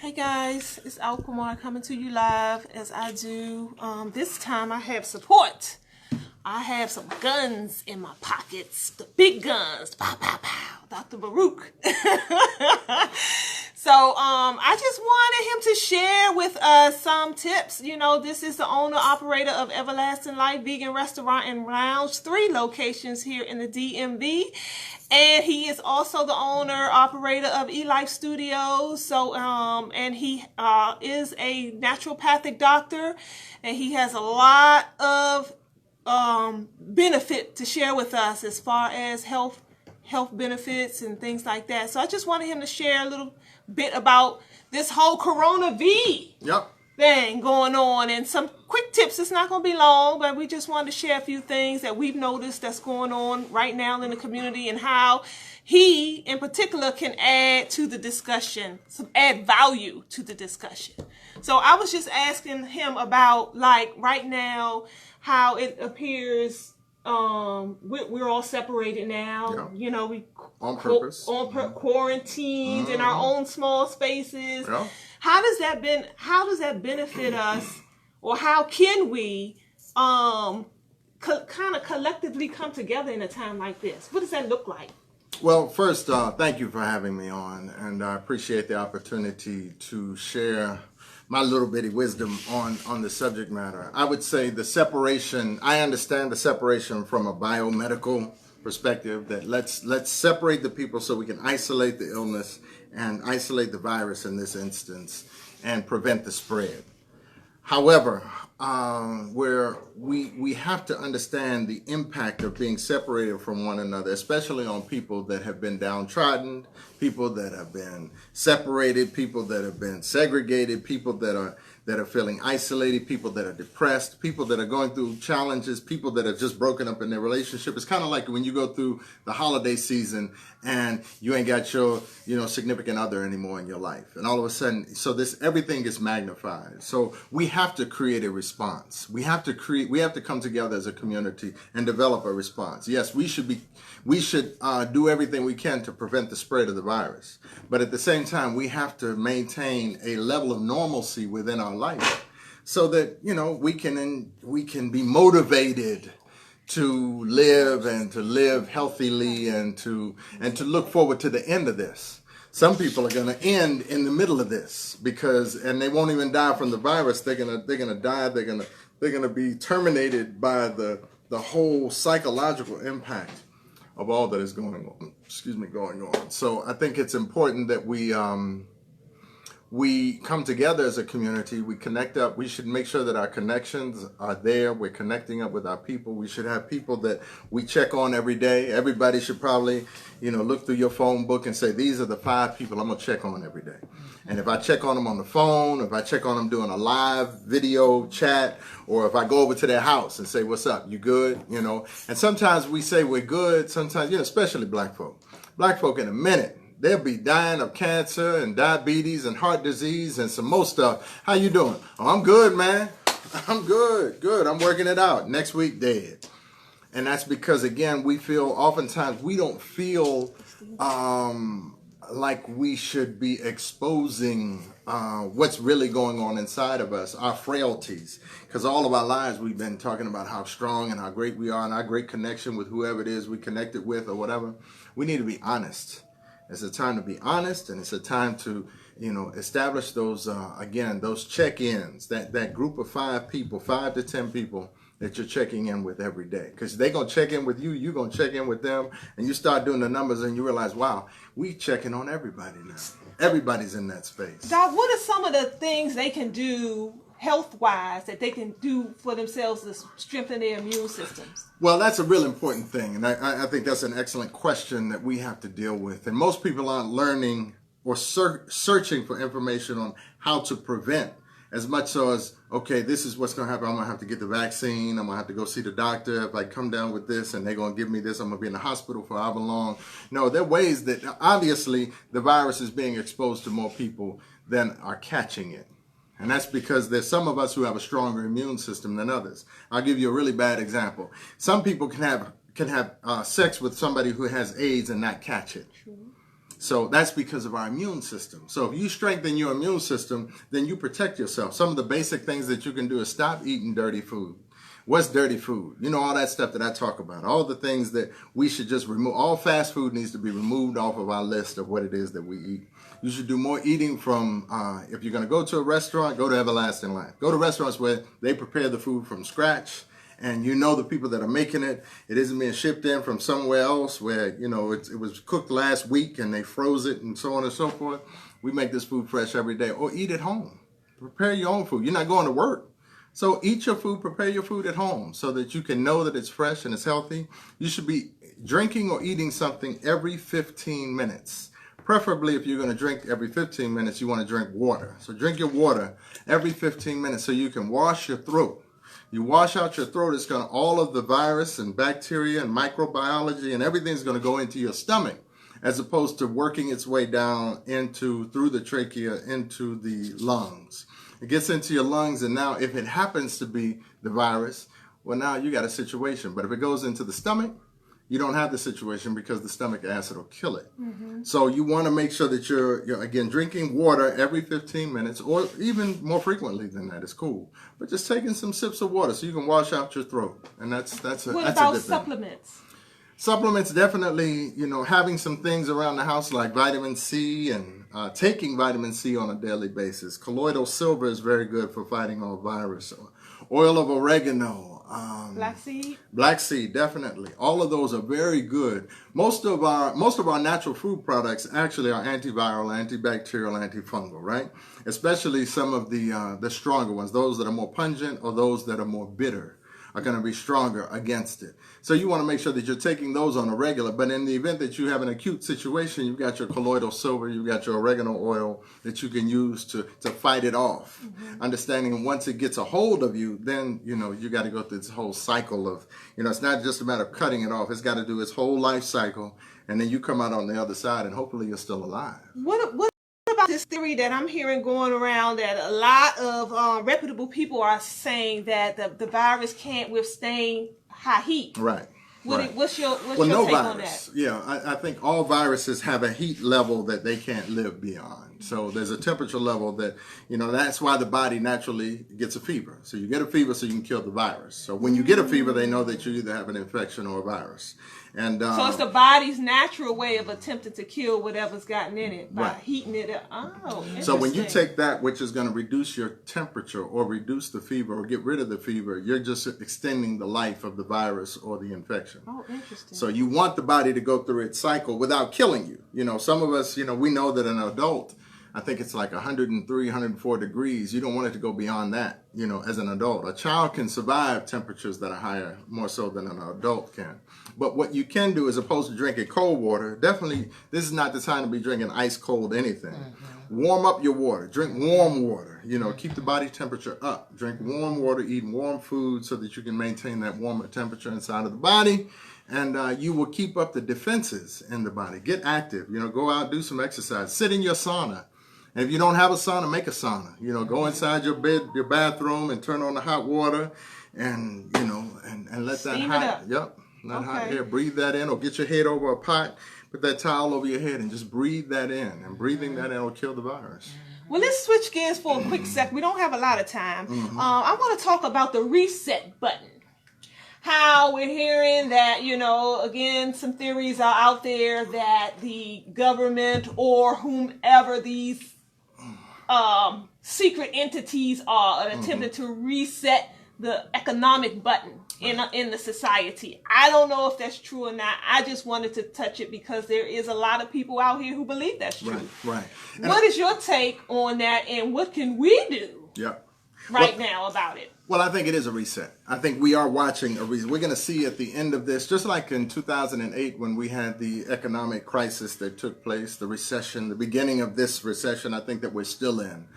Hey guys, it's Al Kumar coming to you live as I do. This time I have support. I have some guns in my pockets, the big guns, pow, pow, pow, Doctor Baruch. So I just wanted him to share with us some tips. You know, this is the owner operator of Everlasting Life Vegan Restaurant and Lounge, 3 locations here in the DMV. And he is also the owner operator of eLife Studios. So and he is a naturopathic doctor, and he has a lot of benefit to share with us as far as health benefits and things like that. So I just wanted him to share a little bit about this whole Corona thing going on and some quick tips. It's not going to be long, but we just wanted to share a few things that we've noticed that's going on right now in the community and how he in particular can add to the discussion, add value to the discussion. So I was just asking him about, like, right now, how it appears we're all separated now. Yeah. You know, we on purpose, quarantined in our own small spaces. Yeah. How does that benefit us, or how can we kind of collectively come together in a time like this? What does that look like? Well, first, thank you for having me on, and I appreciate the opportunity to share my little bitty wisdom on the subject matter. I would say the separation, I understand the separation from a biomedical perspective, that let's separate the people so we can isolate the illness and isolate the virus in this instance and prevent the spread. However, we have to understand the impact of being separated from one another, especially on people that have been downtrodden, people that have been separated, people that have been segregated, people that are feeling isolated, people that are depressed, people that are going through challenges, people that are just broken up in their relationship. It's kind of like when you go through the holiday season and you ain't got your, significant other anymore in your life. And all of a sudden, everything gets magnified. So we have to create a response. We have to come together as a community and develop a response. Yes, we should do everything we can to prevent the spread of the virus. But at the same time, we have to maintain a level of normalcy within our life so that, we can be motivated to live and to live healthily and to look forward to the end of this. Some people are going to end in the middle of this and they won't even die from the virus. They're going to die. They're going to be terminated by the whole psychological impact of all that is going on. So I think it's important that we come together as a community. We connect up. We should make sure that our connections are there. We're connecting up with our people. We should have people that we check on every day. Everybody should probably, look through your phone book and say, these are the 5 people I'm going to check on every day. And if I check on them on the phone, if I check on them doing a live video chat, or if I go over to their house and say, what's up? You good? And sometimes we say we're good. Sometimes, especially black folk in a minute, they'll be dying of cancer and diabetes and heart disease and some more stuff. How you doing? Oh, I'm good, man. I'm good. I'm working it out. Next week, dead. And that's because, again, oftentimes we don't feel like we should be exposing what's really going on inside of us, our frailties. Because all of our lives we've been talking about how strong and how great we are and our great connection with whoever it is we connected with or whatever. We need to be honest. It's a time to be honest, and it's a time to, establish those, those check-ins, that group of 5 people, 5 to 10 people that you're checking in with every day. Because they're going to check in with you, you're going to check in with them, and you start doing the numbers and you realize, wow, we checking on everybody now. Everybody's in that space. Doc, what are some of the things they can do health-wise that they can do for themselves to strengthen their immune systems? Well, that's a real important thing, and I think that's an excellent question that we have to deal with. And most people aren't learning or searching for information on how to prevent, as much so as, okay, this is what's going to happen. I'm going to have to get the vaccine. I'm going to have to go see the doctor. If I come down with this and they're going to give me this, I'm going to be in the hospital for however long. No, there are ways that obviously the virus is being exposed to more people than are catching it. And that's because there's some of us who have a stronger immune system than others. I'll give you a really bad example. Some people can have sex with somebody who has AIDS and not catch it. True. So that's because of our immune system. So if you strengthen your immune system, then you protect yourself. Some of the basic things that you can do is stop eating dirty food. What's dirty food? You know, all that stuff that I talk about, all the things that we should just remove. All fast food needs to be removed off of our list of what it is that we eat. You should do more eating from, if you're going to go to a restaurant, go to Everlasting Life. Go to restaurants where they prepare the food from scratch, and you know the people that are making it. It isn't being shipped in from somewhere else where, you know, it was cooked last week and they froze it and so on and so forth. We make this food fresh every day. Or eat at home. Prepare your own food. You're not going to work. So eat your food, prepare your food at home so that you can know that it's fresh and it's healthy. You should be drinking or eating something every 15 minutes. Preferably, if you're going to drink every 15 minutes, you want to drink water. So drink your water every 15 minutes so you can wash your throat. You wash out your throat, it's going to, all of the virus and bacteria and microbiology and everything's going to go into your stomach, as opposed to working its way down through the trachea into the lungs. It gets into your lungs, and now if it happens to be the virus, well, now you got a situation. But if it goes into the stomach, you don't have the situation because the stomach acid will kill it. Mm-hmm. So you want to make sure that you're again drinking water every 15 minutes, or even more frequently than that is cool. But just taking some sips of water so you can wash out your throat, and that's a good thing. What about supplements? Supplements, definitely, you know, having some things around the house like vitamin C and taking vitamin C on a daily basis. Colloidal silver is very good for fighting off virus. Oil of oregano. Black seed, definitely. All of those are very good. Most of our natural food products actually are antiviral, antibacterial, antifungal, right? Especially some of the stronger ones, those that are more pungent or those that are more bitter, are going to be stronger against it. So you want to make sure that you're taking those on a regular. But in the event that you have an acute situation, you've got your colloidal silver, you've got your oregano oil that you can use to fight it off. Mm-hmm. Understanding once it gets a hold of you, then, you know, you got to go through this whole cycle of, you know, it's not just a matter of cutting it off. It's got to do its whole life cycle. And then you come out on the other side and hopefully you're still alive. What about this theory that I'm hearing going around that a lot of reputable people are saying that the virus can't withstand high heat? Right. What's your take on that? Yeah, I think all viruses have a heat level that they can't live beyond. So there's a temperature level that, you know, that's why the body naturally gets a fever. So you get a fever so you can kill the virus. So when you get a fever, they know that you either have an infection or a virus. And so it's the body's natural way of attempting to kill whatever's gotten in it by heating it up. Oh, so when you take that, which is going to reduce your temperature or reduce the fever or get rid of the fever, you're just extending the life of the virus or the infection. Oh, interesting. So you want the body to go through its cycle without killing you. You know, some of us, you know, we know that an adult, I think it's like 103, 104 degrees. You don't want it to go beyond that, you know, as an adult. A child can survive temperatures that are higher, more so than an adult can. But what you can do, as opposed to drinking cold water, definitely, this is not the time to be drinking ice cold anything. Mm-hmm. Warm up your water. Drink warm water. You know, keep the body temperature up. Drink warm water, eat warm food so that you can maintain that warmer temperature inside of the body. And you will keep up the defenses in the body. Get active. You know, go out, do some exercise. Sit in your sauna. And if you don't have a sauna, make a sauna. You know, go inside your bed, your bathroom, and turn on the hot water, and you know, and let that hot air, breathe that in, or get your head over a pot, put that towel over your head, and just breathe that in. And breathing that in will kill the virus. Well, let's switch gears for a quick sec. We don't have a lot of time. Mm-hmm. I want to talk about the reset button. How we're hearing that, you know, again, some theories are out there that the government or whomever these secret entities are attempting to reset the economic button in the society. I don't know if that's true or not. I just wanted to touch it because there is a lot of people out here who believe that's true. Right. What is your take on that, and what can we do now about it? Well, I think it is a reset. I think we are watching a reset. We're going to see at the end of this, just like in 2008 when we had the economic crisis that took place, the recession, the beginning of this recession, I think that we're still in.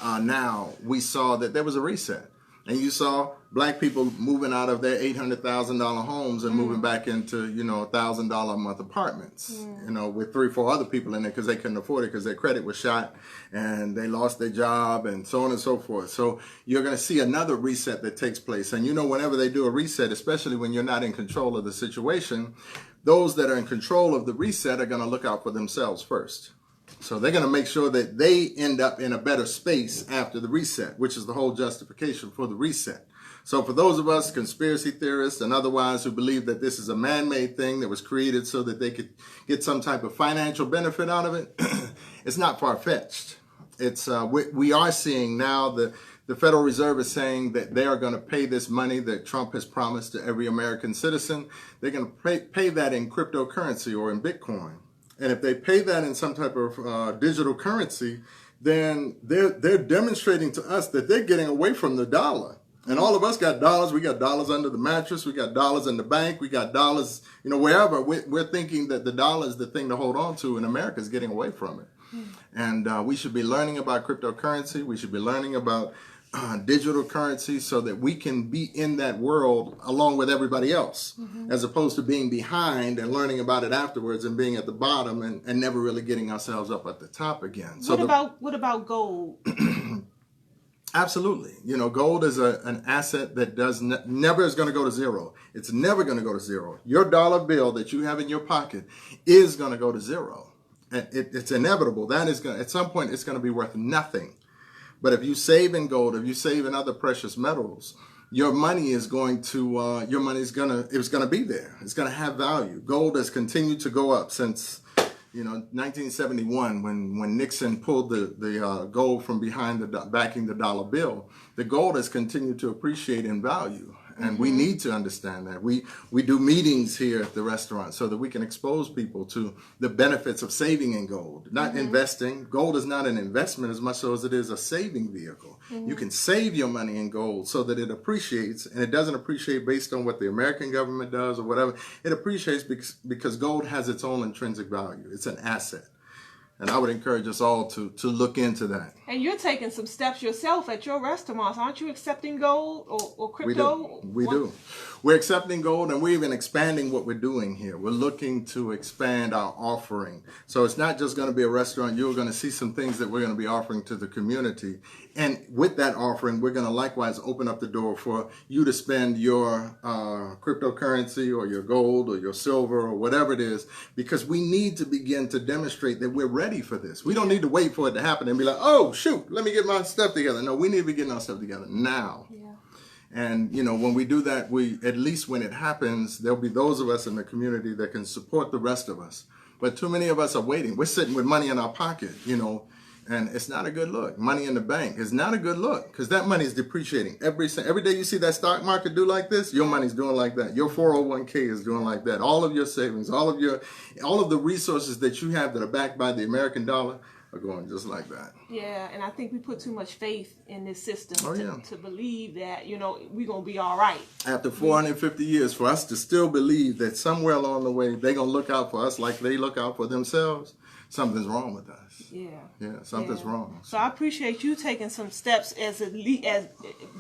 Now, we saw that there was a reset. And you saw black people moving out of their $800,000 homes and moving back into, you know, $1,000 a month apartments, you know, with 3 or 4 other people in there because they couldn't afford it because their credit was shot and they lost their job and so on and so forth. So you're going to see another reset that takes place. And, you know, whenever they do a reset, especially when you're not in control of the situation, those that are in control of the reset are going to look out for themselves first. So they're going to make sure that they end up in a better space after the reset, which is the whole justification for the reset. So for those of us conspiracy theorists and otherwise who believe that this is a man-made thing that was created so that they could get some type of financial benefit out of it, it's not far-fetched. It's we are seeing now the Federal Reserve is saying that they are going to pay this money that Trump has promised to every American citizen. They're going to pay that in cryptocurrency or in Bitcoin. And if they pay that in some type of digital currency, then they're demonstrating to us that they're getting away from the dollar. And all of us got dollars. We got dollars under the mattress. We got dollars in the bank. We got dollars, wherever. We're thinking that the dollar is the thing to hold on to, and America is getting away from it. And we should be learning about cryptocurrency. We should be learning about digital currency so that we can be in that world along with everybody else, as opposed to being behind and learning about it afterwards and being at the bottom and never really getting ourselves up at the top again. So what about gold? Absolutely. Gold is an asset that never is going to go to zero. It's never going to go to zero. Your dollar bill that you have in your pocket is going to go to zero. And it's inevitable. That is going at some point it's going to be worth nothing. But if you save in gold, if you save in other precious metals, your money is going to it's going to be there. It's going to have value. Gold has continued to go up since 1971, when Nixon pulled the gold from behind backing the dollar bill. The gold has continued to appreciate in value, and we need to understand that. We do meetings here at the restaurant so that we can expose people to the benefits of saving in gold, not investing. Gold is not an investment as much so as it is a saving vehicle. You can save your money in gold so that it appreciates, and it doesn't appreciate based on what the American government does or whatever. It appreciates because gold has its own intrinsic value. It's an asset. And I would encourage us all to look into that. And you're taking some steps yourself at your restaurants. Aren't you accepting gold or crypto? We do. We're accepting gold, and we're even expanding what we're doing here. We're looking to expand our offering. So it's not just going to be a restaurant. You're going to see some things that we're going to be offering to the community. And with that offering, we're going to likewise open up the door for you to spend your cryptocurrency or your gold or your silver or whatever it is, because we need to begin to demonstrate that we're ready for this. We don't need to wait for it to happen and be like, oh, shoot, let me get my stuff together. No, we need to be getting our stuff together now. Yeah. And, when we do that, at least when it happens, there'll be those of us in the community that can support the rest of us. But too many of us are waiting. We're sitting with money in our pocket, and it's not a good look. Money in the bank is not a good look, because that money is depreciating. Every day you see that stock market do like this, your money's doing like that. Your 401k is doing like that. All of your savings, all of the resources that you have that are backed by the American dollar are going just like that. Yeah, and I think we put too much faith in this system to believe that, we're going to be all right. After 450 years, for us to still believe that somewhere along the way they're going to look out for us like they look out for themselves, something's wrong with us. Yeah, something's wrong. So I appreciate you taking some steps as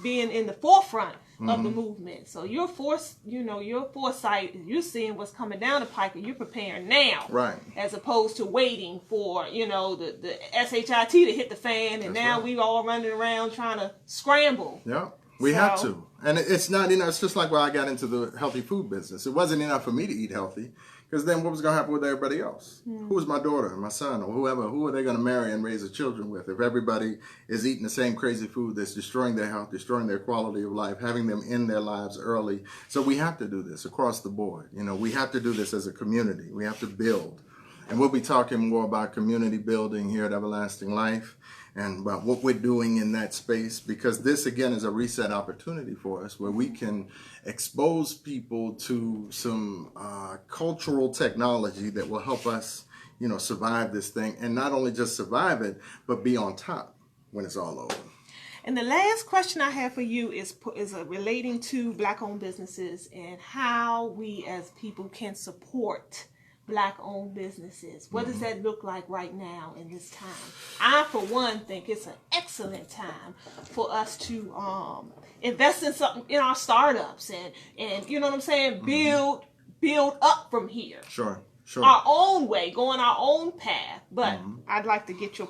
being in the forefront of the movement. So your foresight, you're seeing what's coming down the pike, and you're preparing now, right? As opposed to waiting for the SHIT to hit the fan, and now we all running around trying to scramble. Yeah, we have to, and it's not. It's just like when I got into the healthy food business. It wasn't enough for me to eat healthy. Because then what was going to happen with everybody else? Who was my daughter, my son, or whoever? Who are they going to marry and raise their children with if everybody is eating the same crazy food that's destroying their health, destroying their quality of life, having them end their lives early? So we have to do this across the board. We have to do this as a community. We have to build. And we'll be talking more about community building here at Everlasting Life and about what we're doing in that space, because this, again, is a reset opportunity for us where we can expose people to some cultural technology that will help us, survive this thing, and not only just survive it, but be on top when it's all over. And the last question I have for you is relating to Black-owned businesses and how we as people can support Black-owned businesses. What does that look like right now in this time? I, for one, think it's an excellent time for us to invest in something in our startups and you know what I'm saying, build up from here. Sure. Our own way, going our own path. But I'd like to get your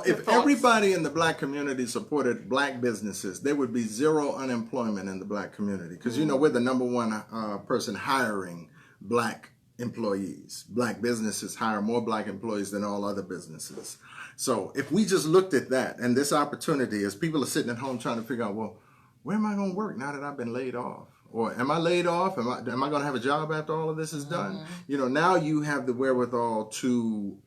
if thoughts. Everybody in the Black community supported Black businesses, there would be zero unemployment in the Black community, because we're the number one person hiring Black employees. Black businesses hire more black employees than all other businesses. So if we just looked at that and this opportunity, as people are sitting at home trying to figure out, well, where am I going to work now that I've been laid off? Or am I laid off? Am I going to have a job after all of this is done? Now you have the wherewithal to,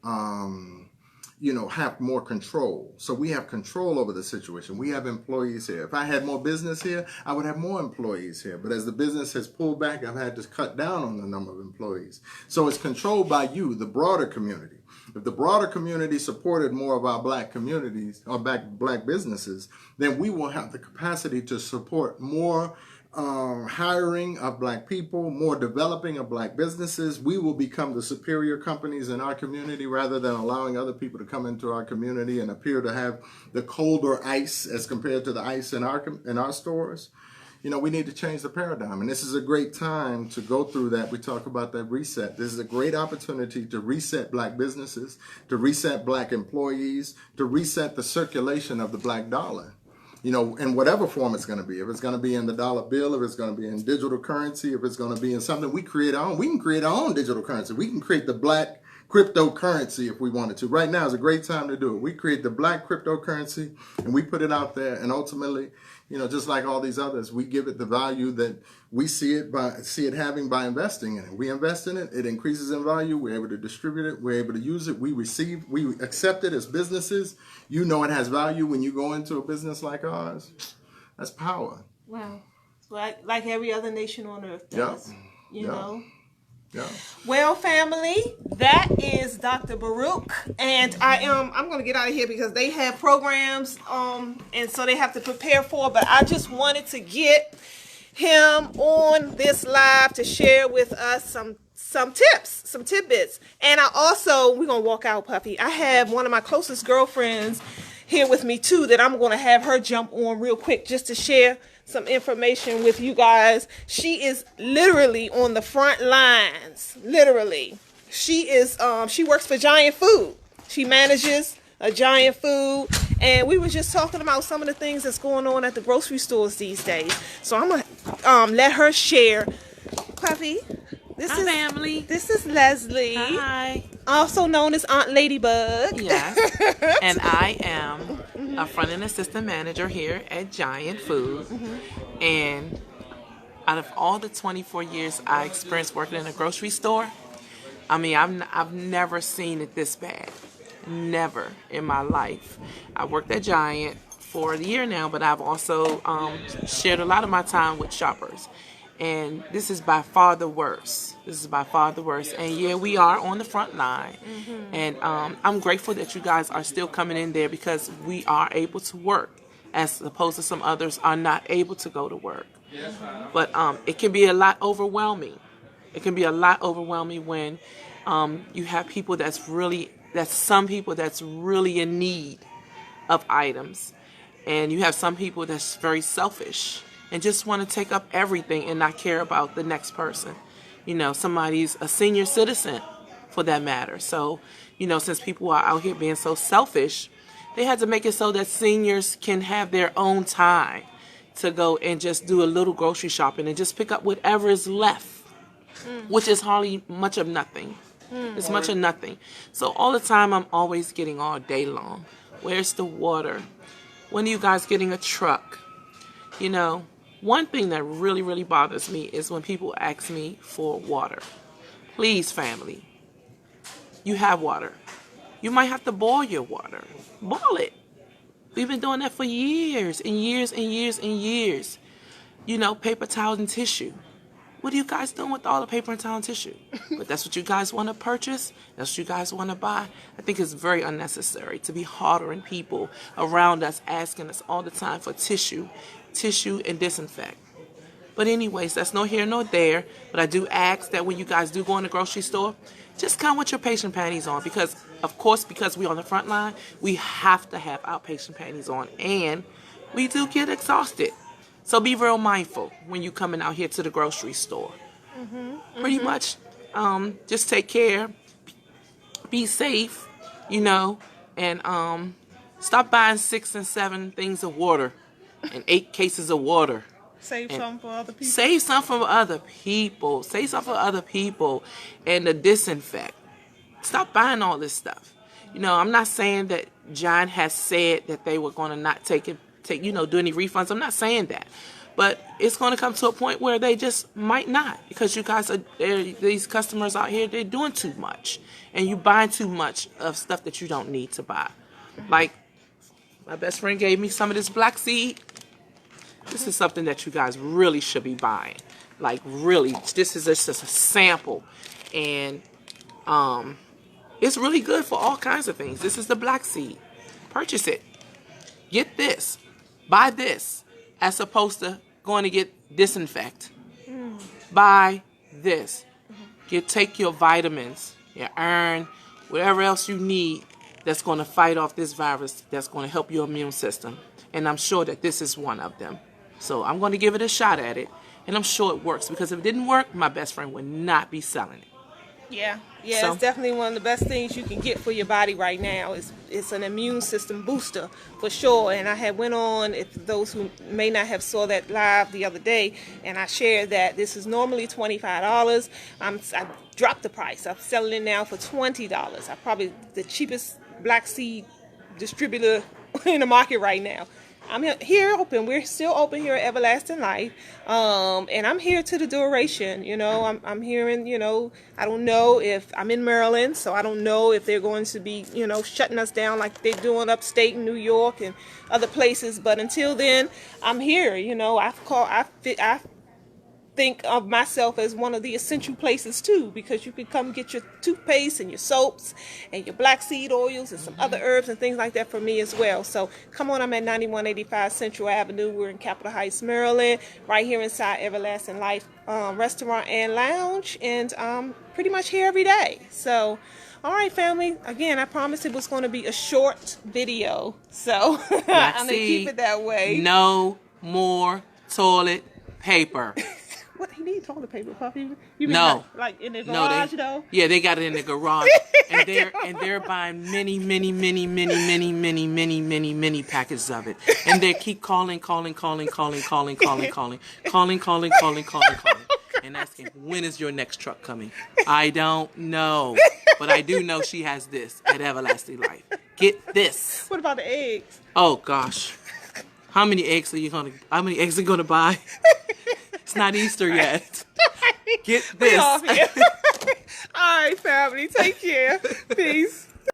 have more control. So we have control over the situation. We have employees here. If I had more business here, I would have more employees here. But as the business has pulled back, I've had to cut down on the number of employees. So it's controlled by you, the broader community. If the broader community supported more of our black communities or black businesses, then we will have the capacity to support more hiring of black people, more developing of black businesses. We will become the superior companies in our community rather than allowing other people to come into our community and appear to have the colder ice as compared to the ice in our stores. We need to change the paradigm, and this is a great time to go through that. We talk about that reset. This is a great opportunity to reset black businesses, to reset black employees, to reset the circulation of the black dollar. In whatever form it's going to be. If it's going to be in the dollar bill, if it's going to be in digital currency, if it's going to be in something we create our own. We can create our own digital currency. We can create the black cryptocurrency if we wanted to. Right now is a great time to do it. We create the black cryptocurrency and we put it out there, and ultimately, just like all these others, we give it the value that we see it having by investing in it. We invest in it, it increases in value, we're able to distribute it, we're able to use it, we accept it as businesses. It has value when you go into a business like ours. That's power. Wow. Like every other nation on earth does. Yeah. Well, family, that is Dr. Baruch, and I'm going to get out of here because they have programs, and so they have to prepare for. But I just wanted to get him on this live to share with us some tips, some tidbits, and we're gonna walk out, Puffy. I have one of my closest girlfriends here with me too that I'm going to have her jump on real quick just to share some information with you guys. She is literally on the front lines. Literally. She works for Giant Food. She manages a Giant Food, and we were just talking about some of the things that's going on at the grocery stores these days. So I'm going to let her share. Puffy, Hi, family. This is Leslie. Hi. Also known as Aunt Ladybug. Yes. And I am a front end assistant manager here at Giant Food. And out of all the 24 years I experienced working in a grocery store, I've never seen it this bad. Never in my life. I worked at Giant for a year now, but I've also shared a lot of my time with shoppers. And this is by far the worst. And yeah, we are on the front line. And I'm grateful that you guys are still coming in there because we are able to work as opposed to some others are not able to go to work. But it can be a lot overwhelming. When you have people some people that's really in need of items. And you have some people that's very selfish and just want to take up everything and not care about the next person. Somebody's a senior citizen for that matter. So, since people are out here being so selfish, they had to make it so that seniors can have their own time to go and just do a little grocery shopping and just pick up whatever is left, which is hardly much of nothing. It's much of nothing. So all the time I'm always getting all day long, where's the water? When are you guys getting a truck? One thing that really, really bothers me is when people ask me for water. Please, family, you have water. You might have to boil your water. Boil it. We've been doing that for years and years and years and years. Paper towels and tissue. What are you guys doing with all the paper and towel and tissue? But that's what you guys want to purchase? That's what you guys want to buy? I think it's very unnecessary to be harboring people around us asking us all the time for tissue and disinfect. But anyways, that's no here nor there. But I do ask that when you guys do go in the grocery store, just come with your patient panties on because we're on the front line, we have to have our patient panties on. And we do get exhausted. So be real mindful when you're coming out here to the grocery store. Pretty much just take care, be safe, and stop buying 6 and 7 things of water and 8 cases of water Save some for other people. Save some for other people. Save some for other people. And the disinfect. Stop buying all this stuff. You know, I'm not saying that John has said that they were going to not do any refunds. I'm not saying that. But it's going to come to a point where they just might not, because you guys these customers out here, they're doing too much, and you buying too much of stuff that you don't need to buy. Like, my best friend gave me some of this black seed. This is something that you guys really should be buying. Like, really, this is just a sample, and it's really good for all kinds of things. This is the black seed. Purchase it. Get this. Buy this, as opposed to going to get disinfect. Buy this. Take your vitamins, your iron, whatever else you need that's going to fight off this virus, that's going to help your immune system. And I'm sure that this is one of them. So I'm going to give it a shot at it, and I'm sure it works, because if it didn't work, my best friend would not be selling it. Yeah, So, it's definitely one of the best things you can get for your body right now. It's an immune system booster for sure. And I had went on, if those who may not have saw that live the other day, and I shared that this is normally $25. I dropped the price. I'm selling it now for $20. I'm probably the cheapest black seed distributor in the market right now. I'm here open. We're still open here at Everlasting Life. And I'm here to the duration. You know, I'm hearing, I don't know if I'm in Maryland, so I don't know if they're going to be, shutting us down like they're doing upstate in New York and other places. But until then, I'm here. I think of myself as one of the essential places too, because you can come get your toothpaste and your soaps and your black seed oils and some other herbs and things like that for me as well. So come on, I'm at 9185 Central Avenue. We're in Capitol Heights, Maryland, right here inside Everlasting Life Restaurant and Lounge, and pretty much here every day. So all right, family, again, I promised it was going to be a short video, so I'm going to keep it that way. No more toilet paper. What, they need toilet paper, Puffy? You mean No. like in the garage, though? Yeah, they got it in the garage, and they're buying many packages of it, and they keep calling, and asking, when is your next truck coming? I don't know, but I do know she has this at Everlasting Life. Get this. What about the eggs? Oh gosh, how many eggs are you gonna buy? It's not Easter yet. Get this. All right, family. Take care. Peace.